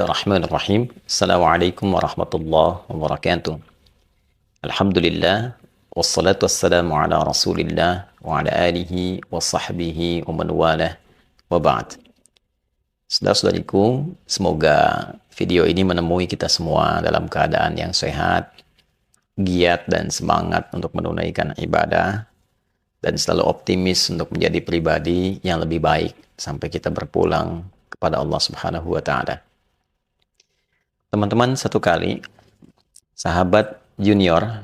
Bismillahirrahmanirrahim. Assalamualaikum warahmatullahi wabarakatuh. Alhamdulillah, wassalatu wassalamu ala rasulillah wa ala alihi wa sahbihi wa man walah wa ba'd. Saudara-saudariku, semoga video ini menemui kita semua dalam keadaan yang sehat, giat dan semangat untuk menunaikan ibadah, dan selalu optimis untuk menjadi pribadi yang lebih baik sampai kita berpulang kepada Allah Subhanahu wa Ta'ala. Teman-teman, satu kali sahabat junior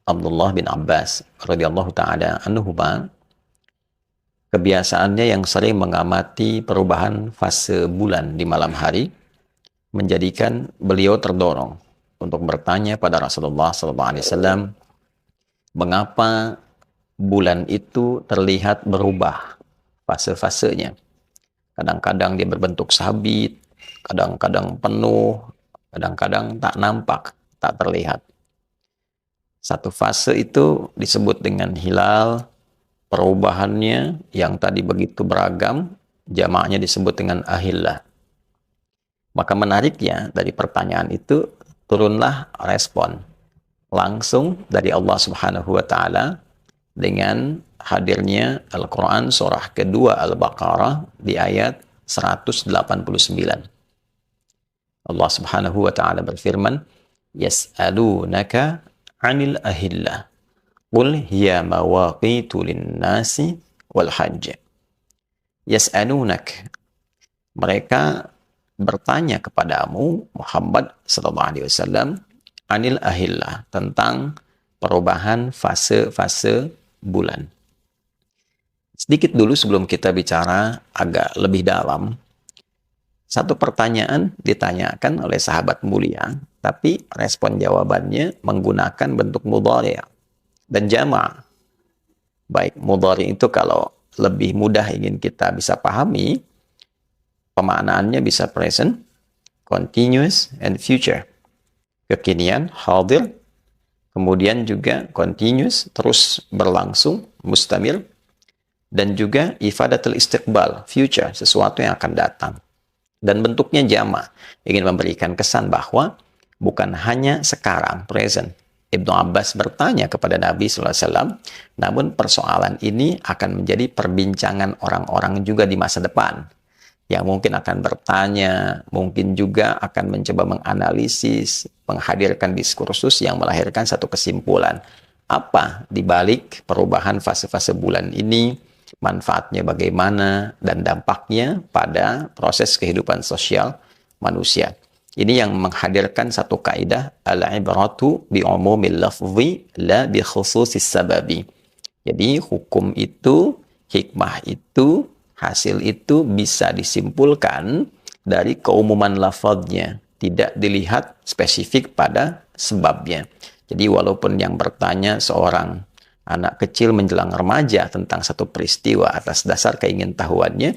Abdullah bin Abbas radhiyallahu ta'ala anhuma, kebiasaannya yang sering mengamati perubahan fase bulan di malam hari menjadikan beliau terdorong untuk bertanya pada Rasulullah SAW, mengapa bulan itu terlihat berubah fase-fasenya. Kadang-kadang dia berbentuk sabit, kadang-kadang penuh, kadang-kadang tak nampak, tak terlihat. Satu fase itu disebut dengan hilal, perubahannya yang tadi begitu beragam, jamaknya disebut dengan ahillah. Maka menariknya dari pertanyaan itu, turunlah respon langsung dari Allah Subhanahu wa Ta'ala dengan hadirnya Al-Quran surah kedua Al-Baqarah di ayat 189. Allah Subhanahu wa Ta'ala berfirman, "Yas'alunaka 'anil ahillah, qul hiya mawaqitu lin-nasi wal hajj." Yas'alunak, mereka bertanya kepadamu Muhammad sallallahu alaihi wasallam, 'anil ahillah, tentang perubahan fase-fase bulan. Sedikit dulu sebelum kita bicara agak lebih dalam, satu pertanyaan ditanyakan oleh sahabat mulia, tapi respon jawabannya menggunakan bentuk mudhari' dan jama'. Baik, mudhari' itu kalau lebih mudah ingin kita bisa pahami, pemaknaannya bisa present, continuous, and future. Kekinian, hadir, kemudian juga continuous, terus berlangsung, mustamir, dan juga ifadatul istiqbal, future, sesuatu yang akan datang. Dan bentuknya jama', ingin memberikan kesan bahwa bukan hanya sekarang, present. Ibnu Abbas bertanya kepada Nabi SAW, namun persoalan ini akan menjadi perbincangan orang-orang juga di masa depan, yang mungkin akan bertanya, mungkin juga akan mencoba menganalisis, menghadirkan diskursus yang melahirkan satu kesimpulan. Apa dibalik perubahan fase-fase bulan ini, manfaatnya bagaimana, dan dampaknya pada proses kehidupan sosial manusia. Ini yang menghadirkan satu kaidah, al-ibratu bi umumil lafzi la bi khususis sababi. Jadi hukum itu, hikmah itu, hasil itu bisa disimpulkan dari keumuman lafadznya, tidak dilihat spesifik pada sebabnya. Jadi walaupun yang bertanya seorang anak kecil menjelang remaja tentang satu peristiwa atas dasar keingintahuannya,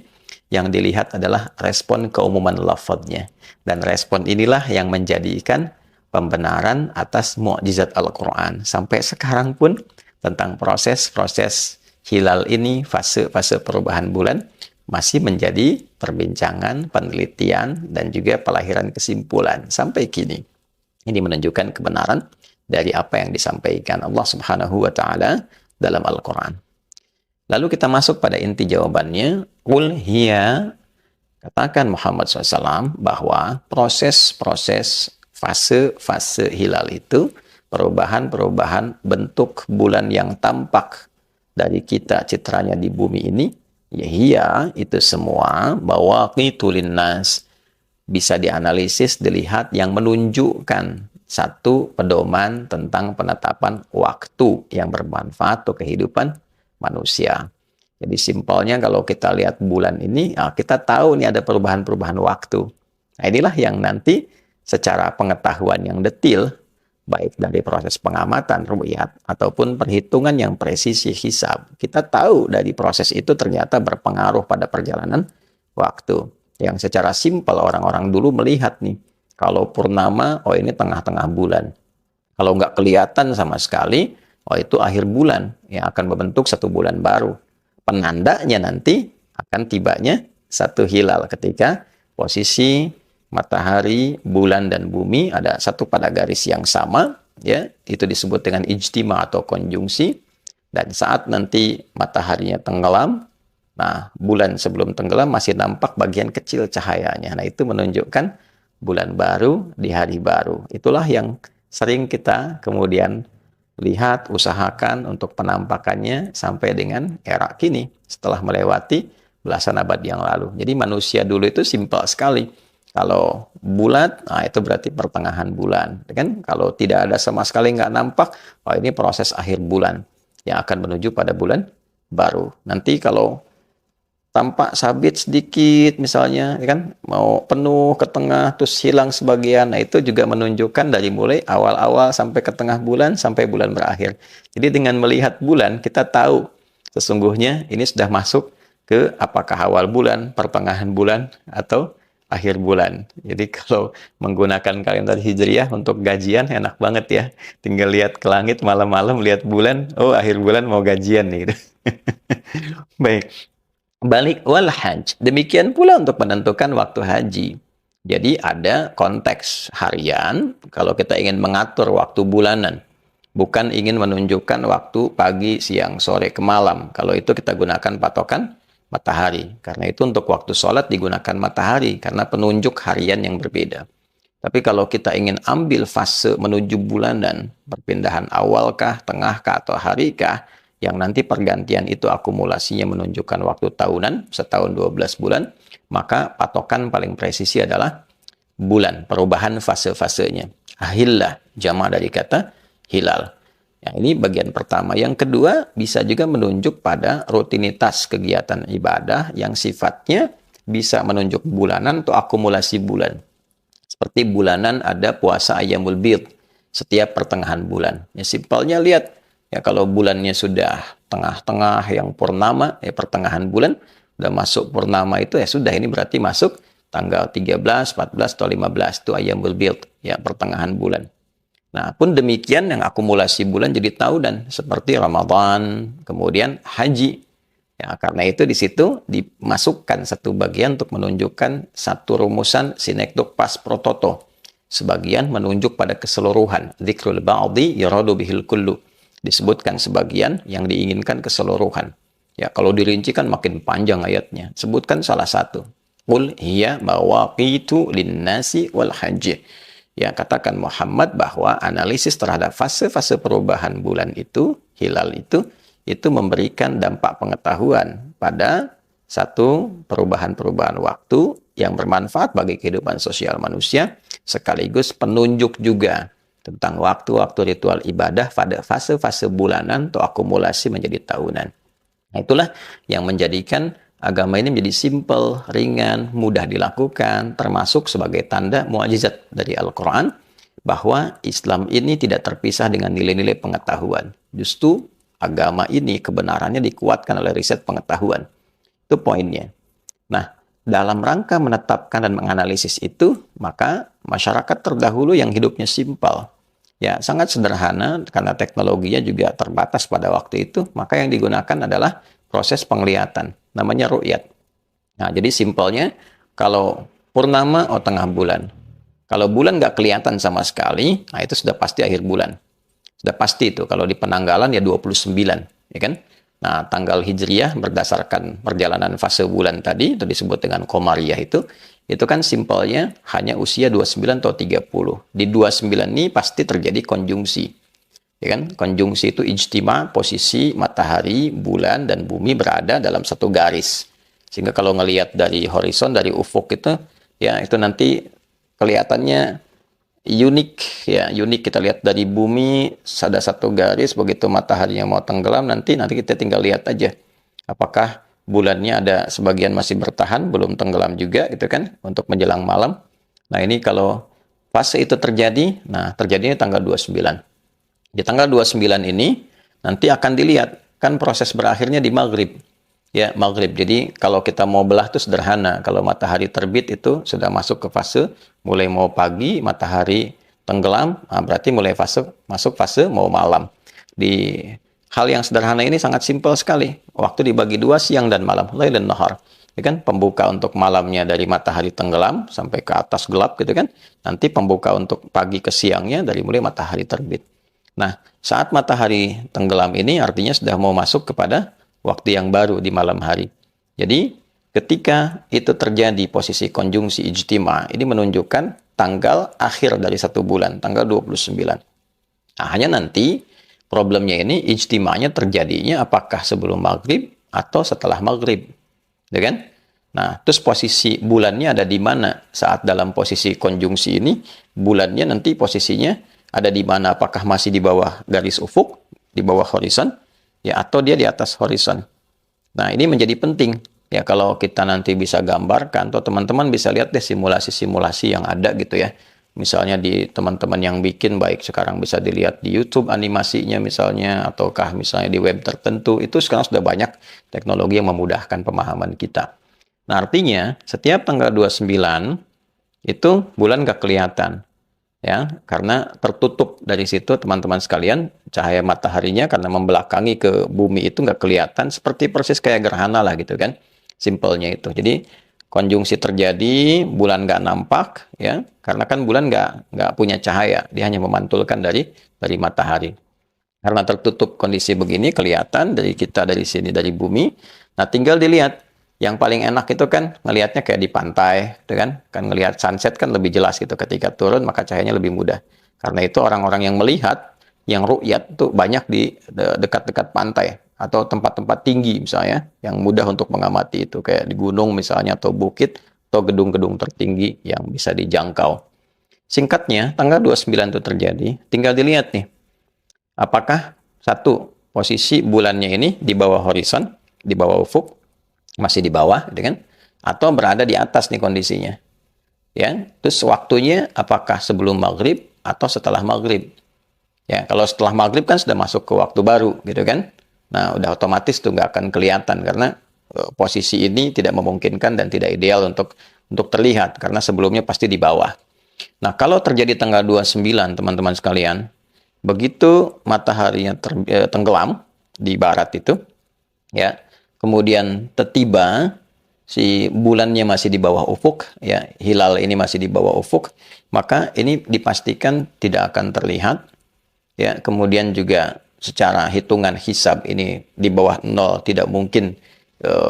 yang dilihat adalah respon keumuman lafadznya. Dan respon inilah yang menjadikan pembenaran atas mukjizat Al-Quran. Sampai sekarang pun tentang proses-proses hilal ini, fase-fase perubahan bulan, masih menjadi perbincangan, penelitian, dan juga pelahiran kesimpulan sampai kini. Ini menunjukkan kebenaran dari apa yang disampaikan Allah Subhanahu wa Ta'ala dalam Al-Quran. Lalu kita masuk pada inti jawabannya. Qul hiya, katakan Muhammad SAW bahwa proses-proses fase-fase hilal itu, perubahan-perubahan bentuk bulan yang tampak dari kita citranya di bumi ini, ya hiya, itu semua mawaqitu linnas, bisa dianalisis, dilihat, yang menunjukkan satu pedoman tentang penetapan waktu yang bermanfaat untuk kehidupan manusia. Jadi simpelnya kalau kita lihat bulan ini, kita tahu nih ada perubahan-perubahan waktu. Nah inilah yang nanti secara pengetahuan yang detil, baik dari proses pengamatan, ru'yat, ataupun perhitungan yang presisi hisab, kita tahu dari proses itu ternyata berpengaruh pada perjalanan waktu. Yang secara simpel orang-orang dulu melihat nih, kalau purnama, oh ini tengah-tengah bulan. Kalau nggak kelihatan sama sekali, oh itu akhir bulan yang akan membentuk satu bulan baru. Penandanya nanti akan tibanya satu hilal ketika posisi matahari, bulan, dan bumi ada satu pada garis yang sama, ya, itu disebut dengan ijtima atau konjungsi. Dan saat nanti mataharinya tenggelam, nah, bulan sebelum tenggelam masih nampak bagian kecil cahayanya. Nah, itu menunjukkan bulan baru di hari baru. Itulah yang sering kita kemudian lihat, usahakan untuk penampakannya sampai dengan era kini, setelah melewati belasan abad yang lalu. Jadi manusia dulu itu simpel sekali. Kalau bulat, nah itu berarti pertengahan bulan. Kan? Kalau tidak ada sama sekali nggak nampak, oh ini proses akhir bulan yang akan menuju pada bulan baru. Nanti kalau tampak sabit sedikit misalnya, kan mau penuh ke tengah terus hilang sebagian, nah itu juga menunjukkan dari mulai awal-awal sampai ke tengah bulan sampai bulan berakhir. Jadi dengan melihat bulan kita tahu sesungguhnya ini sudah masuk ke apakah awal bulan, pertengahan bulan, atau akhir bulan. Jadi kalau menggunakan kalender hijriah untuk gajian enak banget ya. Tinggal lihat ke langit malam-malam, lihat bulan, oh akhir bulan mau gajian nih gitu. Baik, balik wal hajj. Demikian pula untuk menentukan waktu haji. Jadi ada konteks harian kalau kita ingin mengatur waktu bulanan. Bukan ingin menunjukkan waktu pagi, siang, sore, ke malam. Kalau itu kita gunakan patokan matahari. Karena itu untuk waktu sholat digunakan matahari, karena penunjuk harian yang berbeda. Tapi kalau kita ingin ambil fase menuju bulanan, perpindahan awalkah, tengahkah, atau harikah, yang nanti pergantian itu akumulasinya menunjukkan waktu tahunan, setahun 12 bulan, maka patokan paling presisi adalah bulan, perubahan fase-fasenya. Ahillah, jama' dari kata hilal. Yang ini bagian pertama. Yang kedua, bisa juga menunjuk pada rutinitas kegiatan ibadah yang sifatnya bisa menunjuk bulanan atau akumulasi bulan. Seperti bulanan ada puasa Ayyamul Bid setiap pertengahan bulan. Ya simpelnya lihat, ya kalau bulannya sudah tengah-tengah yang purnama, ya pertengahan bulan, udah masuk purnama itu, ya sudah ini berarti masuk tanggal 13, 14, atau 15, itu Ayyamul Bid, ya pertengahan bulan. Nah, pun demikian yang akumulasi bulan jadi tahunan seperti Ramadan, kemudian haji. Ya, karena itu di situ dimasukkan satu bagian untuk menunjukkan satu rumusan sinekdok pas prototo. Sebagian menunjuk pada keseluruhan. Dzikrul ba'di yuradu bihil kullu. Disebutkan sebagian yang diinginkan keseluruhan. Ya, kalau dirincikan makin panjang ayatnya. Sebutkan salah satu. Qul hiya mawaqitu linnasi wal hajj. Ya, katakan Muhammad bahwa analisis terhadap fase-fase perubahan bulan itu, hilal itu memberikan dampak pengetahuan pada satu perubahan-perubahan waktu yang bermanfaat bagi kehidupan sosial manusia, sekaligus penunjuk juga tentang waktu-waktu ritual ibadah pada fase-fase bulanan atau akumulasi menjadi tahunan. Nah, itulah yang menjadikan agama ini menjadi simpel, ringan, mudah dilakukan, termasuk sebagai tanda mukjizat dari Al-Quran, bahwa Islam ini tidak terpisah dengan nilai-nilai pengetahuan. Justru agama ini kebenarannya dikuatkan oleh riset pengetahuan. Itu poinnya. Nah, dalam rangka menetapkan dan menganalisis itu, maka masyarakat terdahulu yang hidupnya simpel, ya sangat sederhana karena teknologinya juga terbatas pada waktu itu, maka yang digunakan adalah proses penglihatan, namanya ru'yat. Nah, jadi simpelnya, kalau purnama, oh tengah bulan. Kalau bulan nggak kelihatan sama sekali, nah itu sudah pasti akhir bulan. Sudah pasti itu, kalau di penanggalan ya 29, ya kan? Nah, tanggal hijriyah berdasarkan perjalanan fase bulan tadi, itu disebut dengan Qomariyah itu kan simpelnya hanya usia 29 atau 30. Di 29 ini pasti terjadi konjungsi. Ya kan? Konjungsi itu ijtima, posisi matahari, bulan, dan bumi berada dalam satu garis. Sehingga kalau ngelihat dari horizon, dari ufuk itu, ya itu nanti kelihatannya unik. Ya, unik kita lihat dari bumi, ada satu garis, begitu matahari yang mau tenggelam, nanti kita tinggal lihat aja. Apakah bulannya ada sebagian masih bertahan, belum tenggelam juga, gitu kan, untuk menjelang malam. Nah, ini kalau fase itu terjadi, nah terjadinya tanggal 29. Di tanggal 29 ini nanti akan dilihat kan proses berakhirnya di maghrib. Ya, maghrib. Jadi kalau kita mau belah itu sederhana. Kalau matahari terbit itu sudah masuk ke fase mulai mau pagi, matahari tenggelam, nah berarti mulai masuk fase mau malam. Di hal yang sederhana ini sangat simpel sekali. Waktu dibagi dua, siang dan malam, lail dan nahar. ya kan? Pembuka untuk malamnya dari matahari tenggelam sampai ke atas gelap gitu kan. Nanti pembuka untuk pagi ke siangnya dari mulai matahari terbit. Nah, saat matahari tenggelam ini artinya sudah mau masuk kepada waktu yang baru di malam hari. Jadi, ketika itu terjadi posisi konjungsi ijtima, ini menunjukkan tanggal akhir dari satu bulan, tanggal 29. Nah, hanya nanti problemnya ini ijtimanya terjadinya apakah sebelum maghrib atau setelah maghrib, ya kan? Nah, terus posisi bulannya ada di mana saat dalam posisi konjungsi ini? Bulannya nanti posisinya ada di mana? Apakah masih di bawah garis ufuk, di bawah horizon, ya, atau dia di atas horizon? Nah, ini menjadi penting. Ya, kalau kita nanti bisa gambarkan, atau teman-teman bisa lihat deh simulasi-simulasi yang ada gitu ya. Misalnya di teman-teman yang bikin, baik sekarang bisa dilihat di YouTube animasinya misalnya, ataukah misalnya di web tertentu, itu sekarang sudah banyak teknologi yang memudahkan pemahaman kita. Nah, artinya setiap tanggal 29 itu bulan nggak kelihatan. Ya, karena tertutup dari situ teman-teman sekalian, cahaya mataharinya karena membelakangi ke bumi itu nggak kelihatan, seperti persis kayak gerhana lah gitu kan. Simpelnya itu. Jadi konjungsi terjadi, bulan nggak nampak, ya, karena kan bulan nggak punya cahaya, dia hanya memantulkan dari matahari. Karena tertutup kondisi begini, kelihatan dari kita dari sini, dari bumi. Nah, tinggal dilihat. Yang paling enak itu kan ngelihatnya kayak di pantai, gitu kan? Kan ngelihat sunset kan lebih jelas gitu. Ketika turun maka cahayanya lebih mudah. Karena itu orang-orang yang melihat, yang ru'yat tuh banyak di dekat-dekat pantai atau tempat-tempat tinggi misalnya, yang mudah untuk mengamati itu kayak di gunung misalnya atau bukit atau gedung-gedung tertinggi yang bisa dijangkau. Singkatnya, tanggal 29 itu terjadi, tinggal dilihat nih. Apakah satu, posisi bulannya ini di bawah horizon, di bawah ufuk, masih di bawah, gitu kan? Atau berada di atas nih kondisinya. Ya, terus waktunya apakah sebelum maghrib atau setelah maghrib? Ya, kalau setelah maghrib kan sudah masuk ke waktu baru, gitu kan? Nah, udah otomatis tuh nggak akan kelihatan karena posisi ini tidak memungkinkan dan tidak ideal untuk terlihat karena sebelumnya pasti di bawah. Nah, kalau terjadi tanggal 29, teman-teman sekalian, begitu mataharinya tenggelam di barat itu, ya, kemudian tiba si bulannya masih di bawah ufuk, ya, hilal ini masih di bawah ufuk, maka ini dipastikan tidak akan terlihat, ya. Kemudian juga secara hitungan hisab ini di bawah 0 tidak mungkin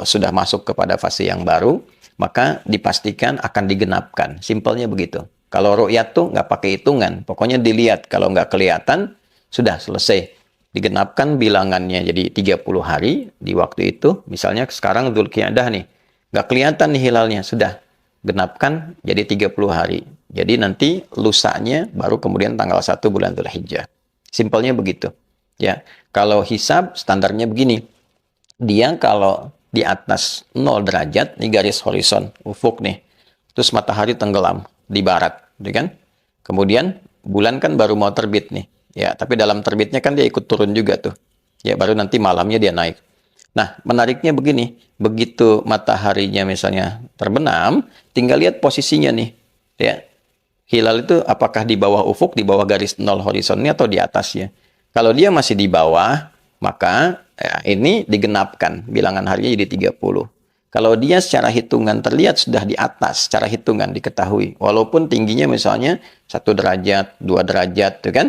sudah masuk kepada fase yang baru, maka dipastikan akan digenapkan. Simpelnya begitu. Kalau ru'yat tuh nggak pakai hitungan, pokoknya dilihat. Kalau nggak kelihatan, sudah selesai. Digenapkan bilangannya jadi 30 hari di waktu itu. Misalnya sekarang Dzulqia'dah nih, nggak kelihatan nih hilalnya, sudah. Genapkan jadi 30 hari. Jadi nanti lusanya baru kemudian tanggal 1 bulan Dzulhijjah. Simpelnya begitu. Ya, kalau hisab standarnya begini. Dia kalau di atas 0 derajat, ini garis horizon, ufuk nih. Terus matahari tenggelam di barat, gitu kan? Kemudian bulan kan baru mau terbit nih. Ya, tapi dalam terbitnya kan dia ikut turun juga tuh. Ya, baru nanti malamnya dia naik. Nah, menariknya begini. Begitu mataharinya misalnya terbenam, tinggal lihat posisinya nih. Ya. Hilal itu apakah di bawah ufuk, di bawah garis 0 horizonnya atau di atasnya. Kalau dia masih di bawah, maka ya, ini digenapkan, bilangan harinya jadi 30. Kalau dia secara hitungan terlihat sudah di atas, secara hitungan diketahui, walaupun tingginya misalnya 1 derajat, 2 derajat, tuh kan?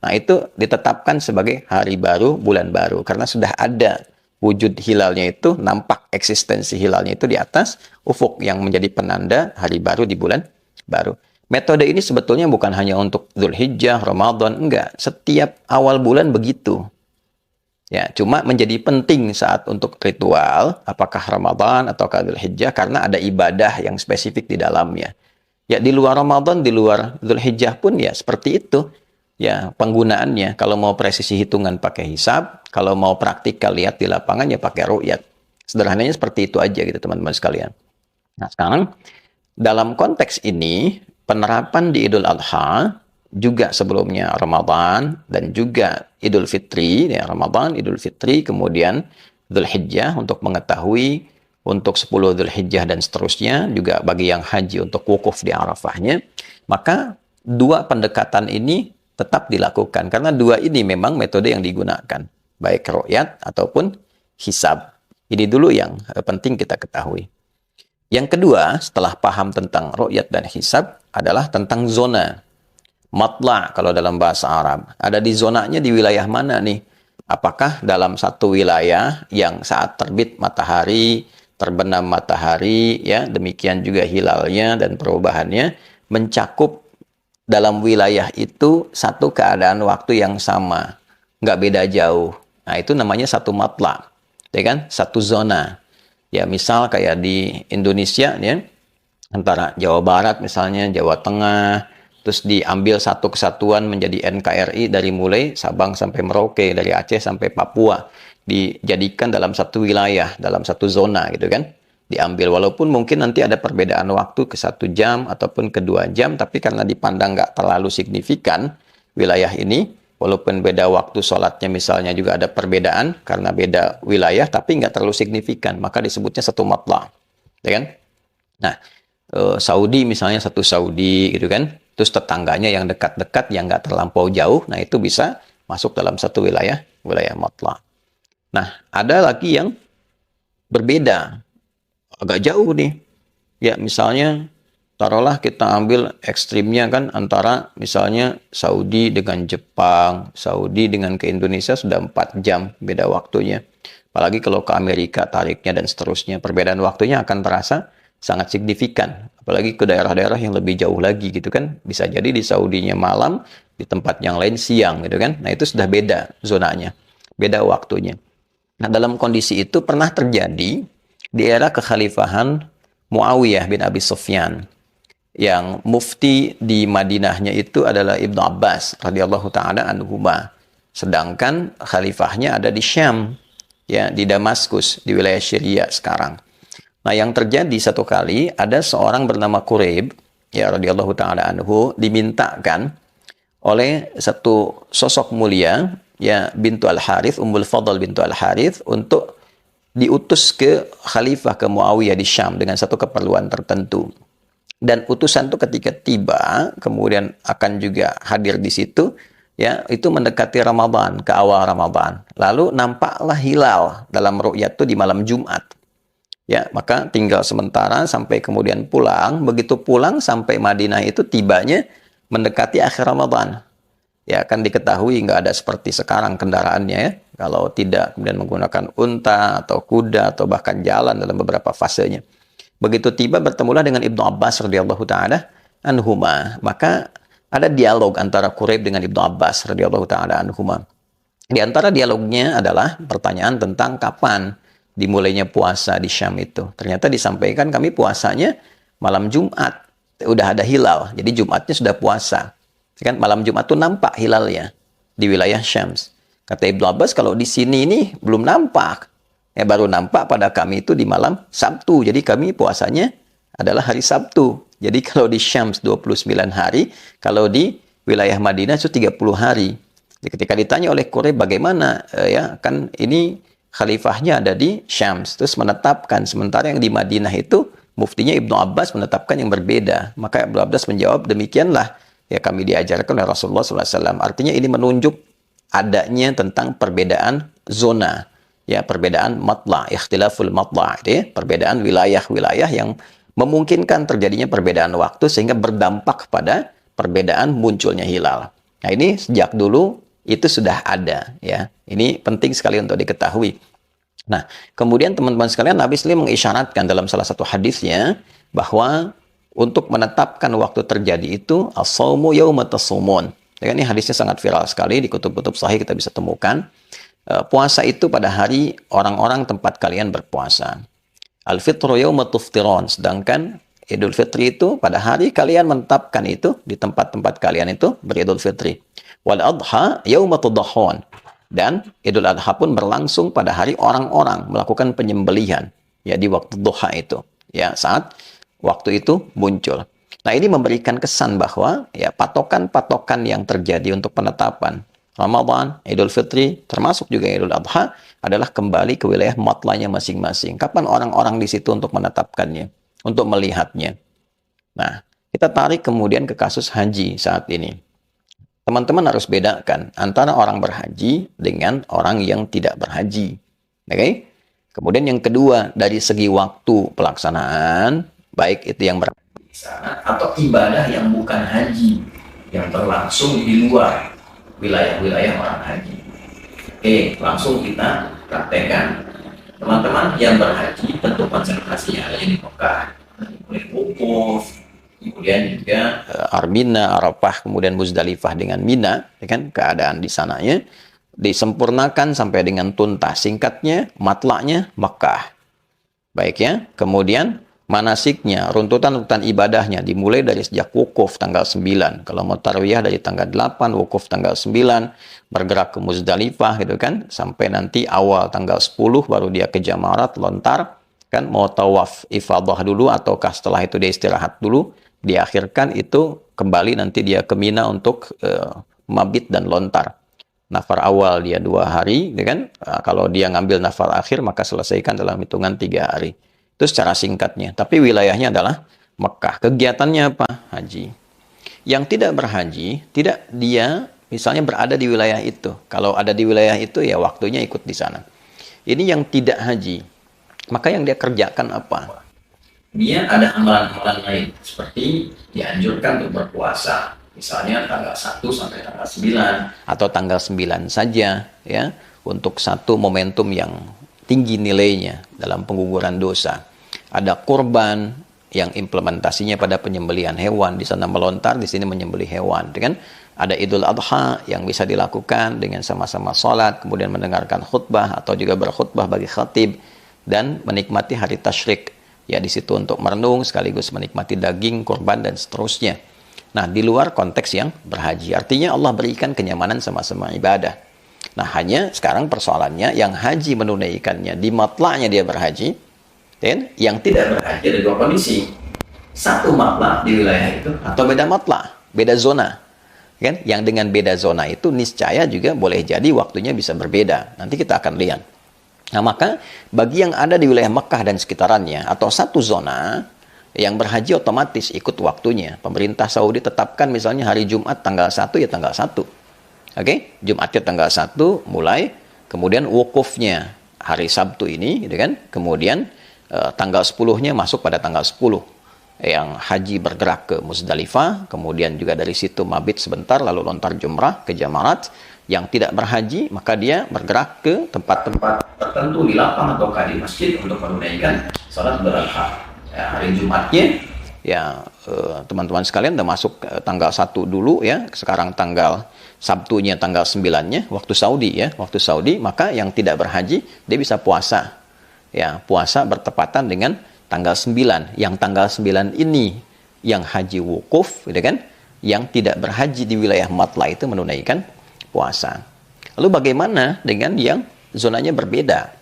Nah, itu ditetapkan sebagai hari baru, bulan baru, karena sudah ada wujud hilalnya itu, nampak eksistensi hilalnya itu di atas ufuk yang menjadi penanda hari baru di bulan baru. Metode ini sebetulnya bukan hanya untuk Dzulhijjah, Ramadan, enggak. Setiap awal bulan begitu. Ya, cuma menjadi penting saat untuk ritual, apakah Ramadan atau Dzulhijjah, karena ada ibadah yang spesifik di dalamnya. Ya, di luar Ramadan, di luar Dzulhijjah pun ya seperti itu. Ya, penggunaannya. Kalau mau presisi hitungan pakai hisab, kalau mau praktikal lihat di lapangan ya pakai ru'yat. Sederhananya seperti itu aja gitu teman-teman sekalian. Nah, sekarang dalam konteks ini, penerapan di Idul Adha juga sebelumnya Ramadan dan juga Idul Fitri, ya, Ramadan, Idul Fitri, kemudian Dzulhijjah untuk mengetahui untuk 10 Dzulhijjah dan seterusnya, juga bagi yang haji untuk wukuf di Arafahnya, maka dua pendekatan ini tetap dilakukan karena dua ini memang metode yang digunakan, baik ru'yat ataupun hisab. Ini dulu yang penting kita ketahui. Yang kedua, setelah paham tentang ru'yat dan hisab, adalah tentang zona. Matla' kalau dalam bahasa Arab. Ada di zonanya di wilayah mana nih? Apakah dalam satu wilayah yang saat terbit matahari, terbenam matahari, ya, demikian juga hilalnya dan perubahannya, mencakup dalam wilayah itu satu keadaan waktu yang sama. Nggak beda jauh. Nah, itu namanya satu matla'. Ya kan? Satu zona. Ya, misal kayak di Indonesia, ya, antara Jawa Barat misalnya, Jawa Tengah, terus diambil satu kesatuan menjadi NKRI dari mulai Sabang sampai Merauke, dari Aceh sampai Papua, dijadikan dalam satu wilayah, dalam satu zona gitu kan, diambil, walaupun mungkin nanti ada perbedaan waktu ke 1 jam ataupun ke 2 jam, tapi karena dipandang nggak terlalu signifikan wilayah ini, walaupun beda waktu sholatnya misalnya juga ada perbedaan karena beda wilayah, tapi nggak terlalu signifikan, maka disebutnya satu matla, ya kan? Nah, Saudi misalnya satu Saudi gitu kan, terus tetangganya yang dekat-dekat yang nggak terlampau jauh, nah itu bisa masuk dalam satu wilayah mutlak. Nah, ada lagi yang berbeda, agak jauh nih. Ya, misalnya taruhlah kita ambil ekstrimnya kan antara misalnya Saudi dengan Jepang, Saudi dengan ke Indonesia sudah 4 jam beda waktunya. Apalagi kalau ke Amerika tariknya dan seterusnya, perbedaan waktunya akan terasa sangat signifikan. Apalagi ke daerah-daerah yang lebih jauh lagi gitu kan. Bisa jadi di Saudinya malam, di tempat yang lain siang gitu kan. Nah, itu sudah beda zonanya, beda waktunya. Nah, dalam kondisi itu pernah terjadi di era kekhalifahan Muawiyah bin Abi Sufyan, yang mufti di Madinahnya itu adalah Ibnu Abbas radhiyallahu taala anhuma. Sedangkan khalifahnya ada di Syam, ya, di Damaskus, di wilayah Syria sekarang. Nah, yang terjadi satu kali ada seorang bernama Quraib, ya, radhiyallahu taala anhu, dimintakan oleh satu sosok mulia, ya, bintu Al-Harith, Ummul Fadl bintu Al-Harith, untuk diutus ke khalifah, ke Muawiyah di Syam dengan satu keperluan tertentu. Dan utusan itu ketika tiba, kemudian akan juga hadir di situ, ya, itu mendekati Ramadan, ke awal Ramadan. Lalu nampaklah hilal dalam ru'yat itu di malam Jumat. Ya, maka tinggal sementara sampai kemudian pulang. Begitu pulang sampai Madinah itu tibanya mendekati akhir Ramadan. Ya, kan diketahui nggak ada seperti sekarang kendaraannya, ya. Kalau tidak kemudian menggunakan unta atau kuda atau bahkan jalan dalam beberapa fasenya. Begitu tiba bertemulah dengan Ibnu Abbas radhiyallahu taala anhuma. Maka ada dialog antara Quraib dengan Ibnu Abbas radhiyallahu taala anhuma. Di antara dialognya adalah pertanyaan tentang kapan dimulainya puasa di Syam itu. Ternyata disampaikan kami puasanya malam Jumat. Udah ada hilal. Jadi Jumatnya sudah puasa. Kan malam Jumat itu nampak hilalnya di wilayah Syam. Kata Ibnu Abbas, kalau di sini ini belum nampak. Ya, baru nampak pada kami itu di malam Sabtu. Jadi kami puasanya adalah hari Sabtu. Jadi kalau di Syam 29 hari, kalau di wilayah Madinah itu 30 hari. Jadi ketika ditanya oleh Quraisy bagaimana, ya kan ini khalifahnya ada di Syam, terus menetapkan, sementara yang di Madinah itu muftinya Ibnu Abbas menetapkan yang berbeda. Maka Ibnu Abbas menjawab, demikianlah ya kami diajarkan oleh Rasulullah SAW. Artinya ini menunjuk adanya tentang perbedaan zona, ya, perbedaan matla, ikhtilaful matla, ya, perbedaan wilayah-wilayah yang memungkinkan terjadinya perbedaan waktu sehingga berdampak pada perbedaan munculnya hilal. Nah, ini sejak dulu itu sudah ada, ya. Ini penting sekali untuk diketahui. Nah, kemudian teman-teman sekalian, Nabi SAW mengisyaratkan dalam salah satu hadisnya bahwa untuk menetapkan waktu terjadi itu as-shaumu yauma tasumun. Ini hadisnya sangat viral sekali di kutub-kutub sahih kita bisa temukan. Puasa itu pada hari orang-orang tempat kalian berpuasa. Al-fitru yauma tuftirun, sedangkan Idul Fitri itu pada hari kalian menetapkan itu di tempat-tempat kalian itu beridul fitri. Wal adha yauma tudahhun, dan Idul Adha pun berlangsung pada hari orang-orang melakukan penyembelihan, ya, di waktu duha itu, ya, saat waktu itu muncul. Nah, ini memberikan kesan bahwa ya patokan-patokan yang terjadi untuk penetapan Ramadan, Idul Fitri, termasuk juga Idul Adha adalah kembali ke wilayah matlanya masing-masing. Kapan orang-orang di situ untuk menetapkannya, untuk melihatnya. Nah, kita tarik kemudian ke kasus haji saat ini. Teman-teman harus bedakan antara orang berhaji dengan orang yang tidak berhaji. Oke? Kemudian yang kedua, dari segi waktu pelaksanaan, baik itu yang berhaji di sana atau ibadah yang bukan haji, yang berlangsung di luar wilayah-wilayah orang haji. Oke, langsung kita praktekkan. Teman-teman yang berhaji tentu konsentrasinya ada di Mekah, mulai wukuf, kemudian juga Armina, Arafah, kemudian Muzdalifah dengan Mina, ya kan, keadaan di sananya disempurnakan sampai dengan tuntas. Singkatnya, matlaknya Mekah. Baik ya. Kemudian manasiknya, runtutan-runtutan ibadahnya dimulai dari sejak wukuf tanggal 9. Kalau mau tarwiyah dari tanggal 8, wukuf tanggal 9, bergerak ke Muzdalifah gitu kan, sampai nanti awal tanggal 10 baru dia ke Jamarat, lontar kan, mau tawaf ifadah dulu ataukah setelah itu dia istirahat dulu, diakhirkan itu kembali nanti dia ke Mina untuk mabit dan lontar. Nafar awal dia 2 hari, ya kan? Kalau dia ngambil nafar akhir, maka selesaikan dalam hitungan 3 hari. Itu secara singkatnya. Tapi wilayahnya adalah Mekah. Kegiatannya apa? Haji. Yang tidak berhaji, tidak dia misalnya berada di wilayah itu. Kalau ada di wilayah itu, ya waktunya ikut di sana. Ini yang tidak haji. Maka yang dia kerjakan apa? Dia ada amalan-amalan lain. Seperti dianjurkan untuk berpuasa. Misalnya tanggal 1 sampai tanggal 9 atau tanggal 9 saja ya, untuk satu momentum yang tinggi nilainya dalam pengguguran dosa. Ada kurban yang implementasinya pada penyembelihan hewan, di sana melontar, di sini menyembelih hewan, kan? Ada Idul Adha yang bisa dilakukan dengan sama-sama sholat, kemudian mendengarkan khutbah atau juga berkhutbah bagi khatib dan menikmati hari tasyrik. Ya, di situ untuk merenung sekaligus menikmati daging kurban dan seterusnya. Nah, di luar konteks yang berhaji. Artinya Allah berikan kenyamanan sama-sama ibadah. Nah, hanya sekarang persoalannya yang haji menunaikannya, di matla'nya dia berhaji, dan yang tidak berhaji ada 2 kondisi. Satu matla' di wilayah itu, atau beda matla', beda zona. Kan? Yang dengan beda zona itu niscaya juga boleh jadi waktunya bisa berbeda. Nanti kita akan lihat. Nah, maka bagi yang ada di wilayah Mekah dan sekitarannya, atau satu zona, yang berhaji otomatis ikut waktunya. Pemerintah Saudi tetapkan misalnya hari Jumat tanggal 1 ya tanggal 1. Oke, Jumatnya tanggal 1 mulai, kemudian wukufnya hari Sabtu ini, gitu kan? Kemudian tanggal 10-nya masuk pada tanggal 10. Yang haji bergerak ke Muzdalifah, kemudian juga dari situ mabit sebentar lalu lontar jumrah ke Jamarat. Yang tidak berhaji maka dia bergerak ke tempat-tempat tertentu di lapang atau di masjid untuk menunaikan salat beradha. Ya, hari Jumatnya ya teman-teman sekalian udah masuk tanggal 1 dulu ya, sekarang tanggal Sabtunya tanggal 9-nya waktu Saudi ya, waktu Saudi, maka yang tidak berhaji dia bisa puasa. Ya, puasa bertepatan dengan tanggal 9. Yang tanggal 9 ini yang haji wukuf, gitu kan? Yang tidak berhaji di wilayah matla itu menunaikan puasa. Lalu bagaimana dengan yang zonanya berbeda?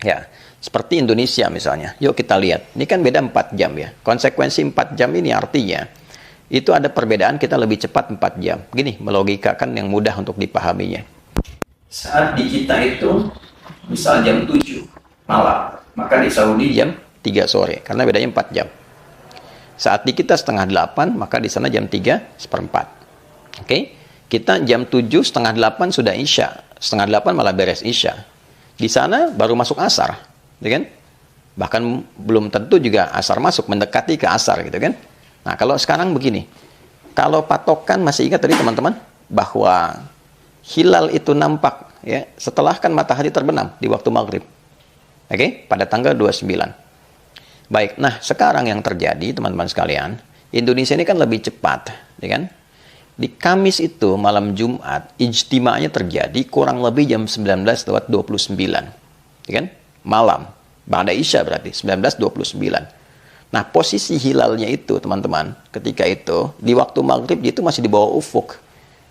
Ya, seperti Indonesia misalnya. Yuk kita lihat. Ini kan beda 4 jam ya. Konsekuensi 4 jam ini artinya itu ada perbedaan, kita lebih cepat 4 jam. Gini, melogikakan yang mudah untuk dipahaminya. Saat di kita itu misal jam 7 malam, maka di Saudi jam 3 sore karena bedanya 4 jam. Saat di kita setengah 8, maka di sana jam 3:04. Oke? Kita jam 7 setengah 8 sudah Isya. Setengah 8 malah beres Isya. Di sana baru masuk asar. Ya kan? Bahkan belum tentu juga asar masuk, mendekati ke asar gitu kan. Nah, kalau sekarang begini, kalau patokan masih ingat tadi teman-teman bahwa hilal itu nampak ya setelah kan matahari terbenam di waktu maghrib. Oke, pada tanggal 29. Baik, nah sekarang yang terjadi teman-teman sekalian, Indonesia ini kan lebih cepat, ya kan? Di Kamis itu malam Jumat, ijtima'nya terjadi kurang lebih jam 19:29, ya kan? Malam, ba'da Isya berarti 19:29. Nah, posisi hilalnya itu teman-teman, ketika itu di waktu maghrib itu masih di bawah ufuk,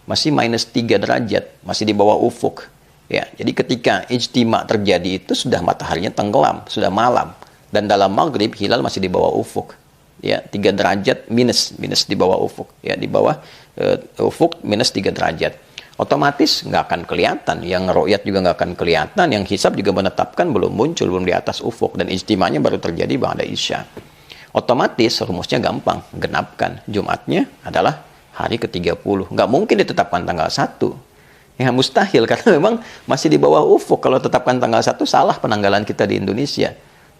masih -3 derajat, masih di bawah ufuk. Ya, jadi ketika ijtima terjadi itu sudah mataharinya tenggelam, sudah malam, dan dalam maghrib hilal masih di bawah ufuk. Ya, 3 derajat minus di bawah ufuk. Ya, di bawah ufuk -3 derajat. Otomatis nggak akan kelihatan, yang ru'yat juga nggak akan kelihatan, yang hisab juga menetapkan belum muncul, belum di atas ufuk, dan ijtimanya baru terjadi ba'da Isya. Otomatis rumusnya gampang, genapkan Jumatnya adalah hari ke-30. Nggak mungkin ditetapkan tanggal 1. Ya mustahil karena memang masih di bawah ufuk. Kalau tetapkan tanggal 1 salah penanggalan kita di Indonesia.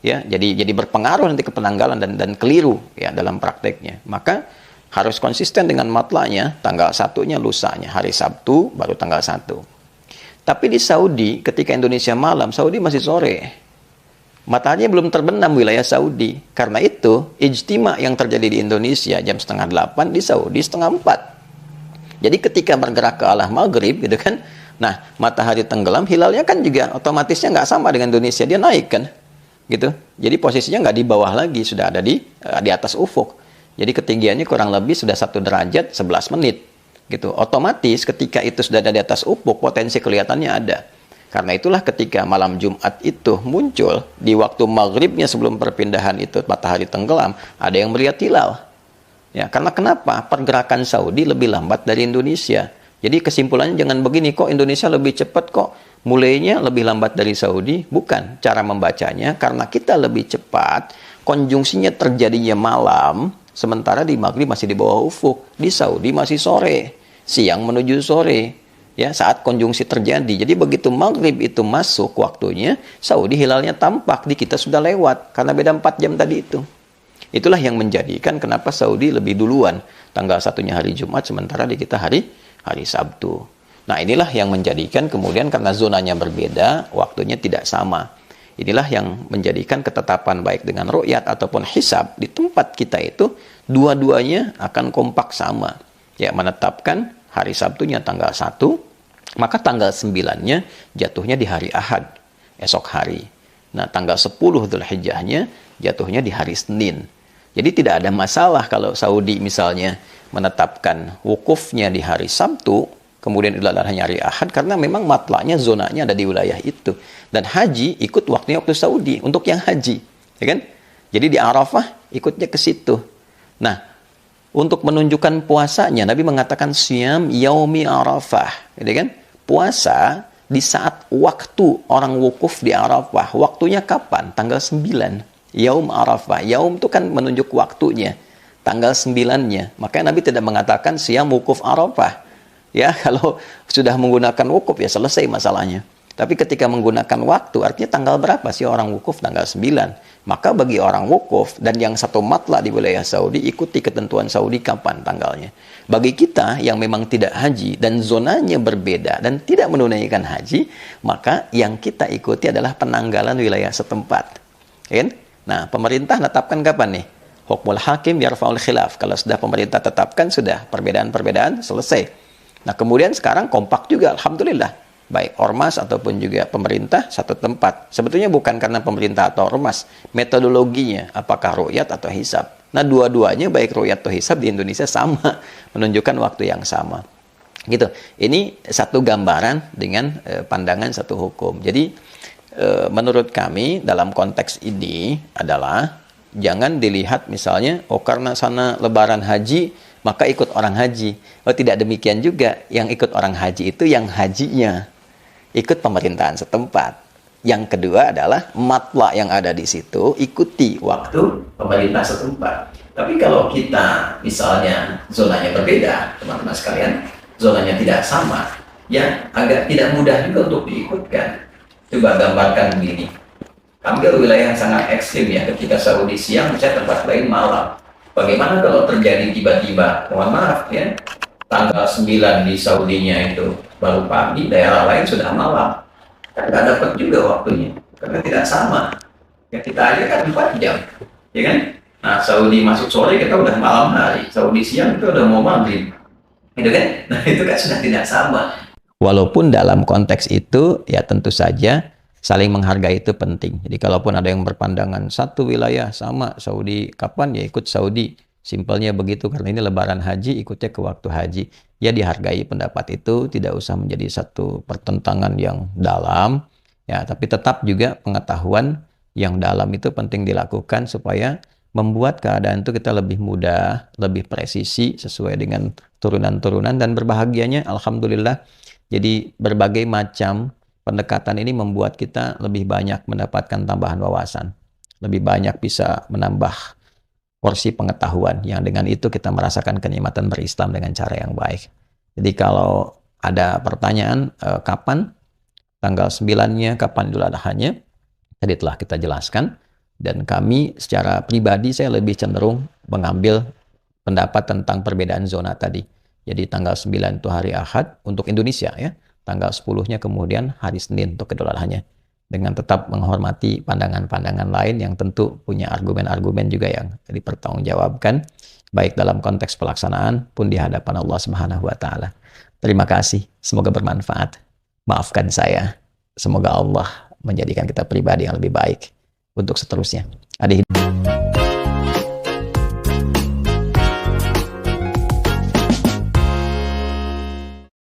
Ya, jadi berpengaruh nanti ke penanggalan dan keliru ya dalam prakteknya. Maka harus konsisten dengan matlanya, tanggal 1-nya lusanya, hari Sabtu baru tanggal 1. Tapi di Saudi ketika Indonesia malam, Saudi masih sore. Matahari belum terbenam wilayah Saudi. Karena itu, ijtima yang terjadi di Indonesia jam setengah 8, di Saudi setengah 4. Jadi ketika bergerak ke arah maghrib gitu kan, nah matahari tenggelam, hilalnya kan juga otomatisnya nggak sama dengan Indonesia, dia naik kan, gitu. Jadi posisinya nggak di bawah lagi, sudah ada di atas ufuk. Jadi ketinggiannya kurang lebih sudah 1 derajat 11 menit, gitu. Otomatis ketika itu sudah ada di atas ufuk, potensi kelihatannya ada. Karena itulah ketika malam Jumat itu muncul di waktu maghribnya sebelum perpindahan itu matahari tenggelam, ada yang melihat hilal. Ya, karena kenapa? Pergerakan Saudi lebih lambat dari Indonesia. Jadi kesimpulannya jangan begini, kok Indonesia lebih cepat kok mulainya lebih lambat dari Saudi. Bukan, cara membacanya karena kita lebih cepat, konjungsinya terjadinya malam, sementara di maghrib masih di bawah ufuk. Di Saudi masih sore, siang menuju sore. Ya, saat konjungsi terjadi. Jadi begitu maghrib itu masuk waktunya, Saudi hilalnya tampak, di kita sudah lewat karena beda 4 jam tadi itu. Itulah yang menjadikan kenapa Saudi lebih duluan tanggal 1-nya hari Jumat sementara di kita hari Sabtu. Nah, inilah yang menjadikan kemudian karena zonanya berbeda, waktunya tidak sama. Inilah yang menjadikan ketetapan baik dengan ru'yat ataupun hisab di tempat kita itu dua-duanya akan kompak sama. Ya, menetapkan hari Sabtunya tanggal 1, maka tanggal 9-nya jatuhnya di hari Ahad, esok hari. Nah, tanggal 10 Dzulhijjahnya jatuhnya di hari Senin. Jadi tidak ada masalah kalau Saudi misalnya menetapkan wukufnya di hari Sabtu, kemudian Idul Adha hari Ahad, karena memang matlaknya, zonanya ada di wilayah itu. Dan haji ikut waktunya waktu Saudi, untuk yang haji. Ya kan? Jadi di Arafah ikutnya ke situ. Nah, untuk menunjukkan puasanya, Nabi mengatakan siyam yaumi Arafah. Gitu kan? Puasa di saat waktu orang wukuf di Arafah. Waktunya kapan? Tanggal 9. Yaum Arafah. Yaum itu kan menunjuk waktunya. Tanggal 9-nya. Makanya Nabi tidak mengatakan siam wukuf Arafah. Ya, kalau sudah menggunakan wukuf ya selesai masalahnya. Tapi ketika menggunakan waktu, artinya tanggal berapa sih orang wukuf? Tanggal 9. Maka bagi orang wukuf dan yang satu matla di wilayah Saudi, ikuti ketentuan Saudi kapan tanggalnya. Bagi kita yang memang tidak haji dan zonanya berbeda dan tidak menunaikan haji, maka yang kita ikuti adalah penanggalan wilayah setempat. Ya kan? Nah, pemerintah tetapkan kapan nih? Hukmul hakim yarfa'ul khilaf. Kalau sudah pemerintah tetapkan, sudah perbedaan-perbedaan selesai. Nah, kemudian sekarang kompak juga, alhamdulillah. Baik ormas ataupun juga pemerintah satu tempat. Sebetulnya bukan karena pemerintah atau ormas, metodologinya apakah ru'yat atau hisab. Nah, dua-duanya baik ru'yat atau hisab di Indonesia sama, menunjukkan waktu yang sama. Gitu. Ini satu gambaran dengan pandangan satu hukum. Jadi menurut kami dalam konteks ini adalah jangan dilihat misalnya karena sana lebaran haji maka ikut orang haji. Tidak demikian juga. Yang ikut orang haji itu yang hajinya ikut pemerintahan setempat. Yang kedua adalah matla yang ada di situ ikuti waktu pemerintah setempat. Tapi kalau kita misalnya zonanya berbeda, teman-teman sekalian, zonanya tidak sama, ya agak tidak mudah juga untuk diikutkan. Coba gambarkan begini. Ambil wilayah yang sangat ekstrim ya, ketika Saudi siang, misalnya tempat lain malam. Bagaimana kalau terjadi tiba-tiba, mohon maaf ya, tanggal 9 di Saudinya itu baru pagi, daerah lain sudah malam. Kan nggak dapat juga waktunya, karena tidak sama. Ya kita aja kan 4 jam, ya kan? Nah, Saudi masuk sore, kita udah malam hari. Saudi siang, itu udah mau maghrib. Gitu kan? Nah, itu kan sudah tidak sama. Walaupun dalam konteks itu, ya tentu saja saling menghargai itu penting. Jadi kalaupun ada yang berpandangan satu wilayah sama Saudi, kapan ya ikut Saudi. Simpelnya begitu, karena ini lebaran haji, ikutnya ke waktu haji. Ya dihargai pendapat itu, tidak usah menjadi satu pertentangan yang dalam. Ya, tapi tetap juga pengetahuan yang dalam itu penting dilakukan supaya membuat keadaan itu kita lebih mudah, lebih presisi sesuai dengan turunan-turunan, dan berbahagianya alhamdulillah. Jadi berbagai macam pendekatan ini membuat kita lebih banyak mendapatkan tambahan wawasan. Lebih banyak bisa menambah porsi pengetahuan yang dengan itu kita merasakan kenikmatan berislam dengan cara yang baik. Jadi kalau ada pertanyaan kapan tanggal 9-nya, kapan Idul Adha-nya, tadi telah kita jelaskan. Dan kami secara pribadi saya lebih cenderung mengambil pendapat tentang perbedaan zona tadi. Jadi tanggal 9 itu hari Ahad untuk Indonesia ya. Tanggal 10-nya kemudian hari Senin untuk Idul Adha-nya. Dengan tetap menghormati pandangan-pandangan lain yang tentu punya argumen-argumen juga yang dipertanggungjawabkan baik dalam konteks pelaksanaan pun di hadapan Allah Subhanahu wa taala. Terima kasih, semoga bermanfaat. Maafkan saya. Semoga Allah menjadikan kita pribadi yang lebih baik untuk seterusnya. Adi